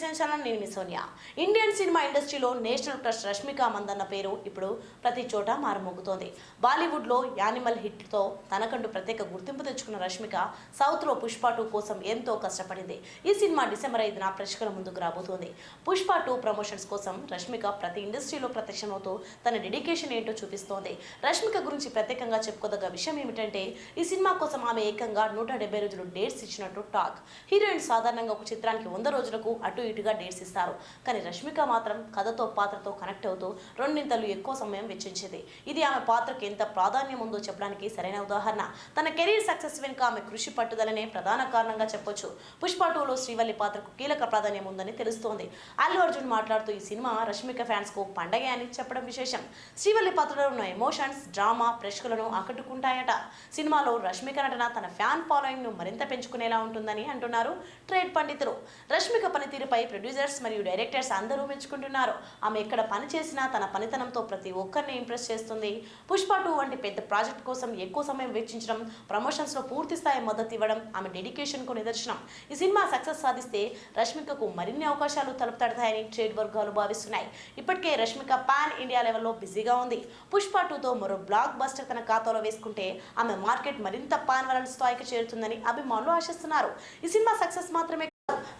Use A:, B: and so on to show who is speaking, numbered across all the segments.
A: BCN channel. నేను మీ Sonia. Indian cinema ఇండస్ట్రీలో national crush Rashmika Mandanna పేరు ఇప్పుడు ప్రతి చోట మారుమోగుతోంది. బాలీవుడ్లో యానిమల్ హిట్తో తనకంటూ ప్రత్యేక గుర్తింపు తెచ్చుకున్న రష్మిక సౌత్లో పుష్ప 2 కోసం ఎంతో కష్టపడింది. ఈ సినిమా డిసెంబర్ 5న ప్రేక్షకుల ముందుకు రాబోతోంది. పుష్ప 2 ప్రమోషన్స్ కోసం రష్మిక ప్రతి ఇండస్ట్రీలో ప్రత్యక్షమవుతూ తన డెడికేషన్ ఏంటో చూపిస్తోంది. రష్మిక గురించి ప్రత్యేకంగా చెప్పుకోదగ్గ విషయం ఏమిటంటే ఈ సినిమా కోసం ఆమె ఏకంగా 170 రోజులు డేట్స్ ఇచ్చినట్టు టాక్. హీరోయిన్ సాధారణంగా ఒక చిత్రానికి 100 రోజులకు అటు ఇటుగా డేట్స్ ఇస్తారు. కానీ రష్మిక మాత్రం కథతో పాత్రతో కనెక్ట్ అవుతూ రెండింతలు ఎక్కువ సమయం వెచ్చించింది. ఇది ఆమె పాత్రకు ఎంత ప్రాధాన్యం ఉందో చెప్పడానికి సరైన ఉదాహరణ. తన కెరీర్ సక్సెస్ వెనుక ఆమె కృషి పట్టుదలనే ప్రధాన కారణంగా చెప్పొచ్చు. పుష్ప 2లో శ్రీవల్లి పాత్రకు కీలక ప్రాధాన్యం ఉందని తెలుస్తోంది. అల్లు అర్జున్ మాట్లాడుతూ ఈ సినిమా రష్మిక ఫ్యాన్స్ కు పండగే అని చెప్పడం విశేషం. శ్రీవల్లి పాత్రలో ఉన్న ఎమోషన్స్, డ్రామా ప్రేక్షకులను ఆకట్టుకుంటాయట. సినిమాలో రష్మిక నటన తన ఫ్యాన్ ఫాలోయింగ్ ను మరింత పెంచుకునేలా ఉంటుందని అంటున్నారు ట్రేడ్ పండితులు. రష్మిక పనితీరుపై ప్రొడ్యూసర్స్ మరియు డైరెక్టర్స్ అందరూ మెచ్చుకుంటున్నారు. ఆమె ఎక్కడ పని చేసినా తన పనితనంతో ప్రతి ఒక్కరిని ఇంప్రెస్ చేస్తుంది. పుష్ప 2 వంటి పెద్ద ప్రాజెక్ట్ కోసం ఎక్కువ సమయం వెచ్చించడం, ప్రమోషన్స్ లో పూర్తి స్థాయి మద్దతు ఇవ్వడం ఆమె డెడికేషన్ కు నిదర్శనం. ఈ సినిమా సక్సెస్ సాధిస్తే రష్మికకు మరిన్ని అవకాశాలు తలుపు తడతాయని ట్రేడ్ వర్గాలు భావిస్తున్నాయి. ఇప్పటికే రష్మిక పాన్ ఇండియా లెవెల్లో బిజీగా ఉంది. పుష్ప 2తో మరో బ్లాక్ బస్టర్ తన ఖాతాలో వేసుకుంటే ఆమె మార్కెట్ మరింత పాన్ వరల్డ్ స్థాయికి చేరుతుందని అభిమానులు ఆశిస్తున్నారు. ఈ సినిమా సక్సెస్ మాత్రమే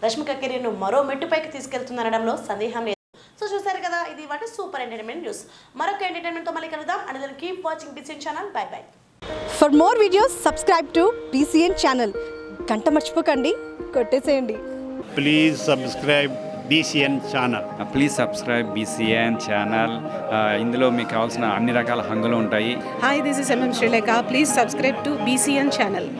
A: రష్మిక కెరీర్ను మరో మెట్టుపైకి తీసుకెళ్తుందనడంలో సందేహం లేదు. సో చూసారు కదా, ఇది వాటి సూపర్ ఎంటర్టైన్మెంట్ న్యూస్. మరొక ఎంటర్టైన్మెంట్ తో మళ్ళీ కలుద్దాం. And keep watching BCN channel. Bye bye.
B: For more videos subscribe to BCN channel. గంట మర్చిపోకండి, కొట్టేసేయండి.
C: Please subscribe BCN channel.
D: Please subscribe BCN channel. ఇందులో మీకు కావాల్సిన అన్ని రకాల హంగులు ఉంటాయి.
E: Hi, this is MM Sri Lanka. Please subscribe to BCN channel.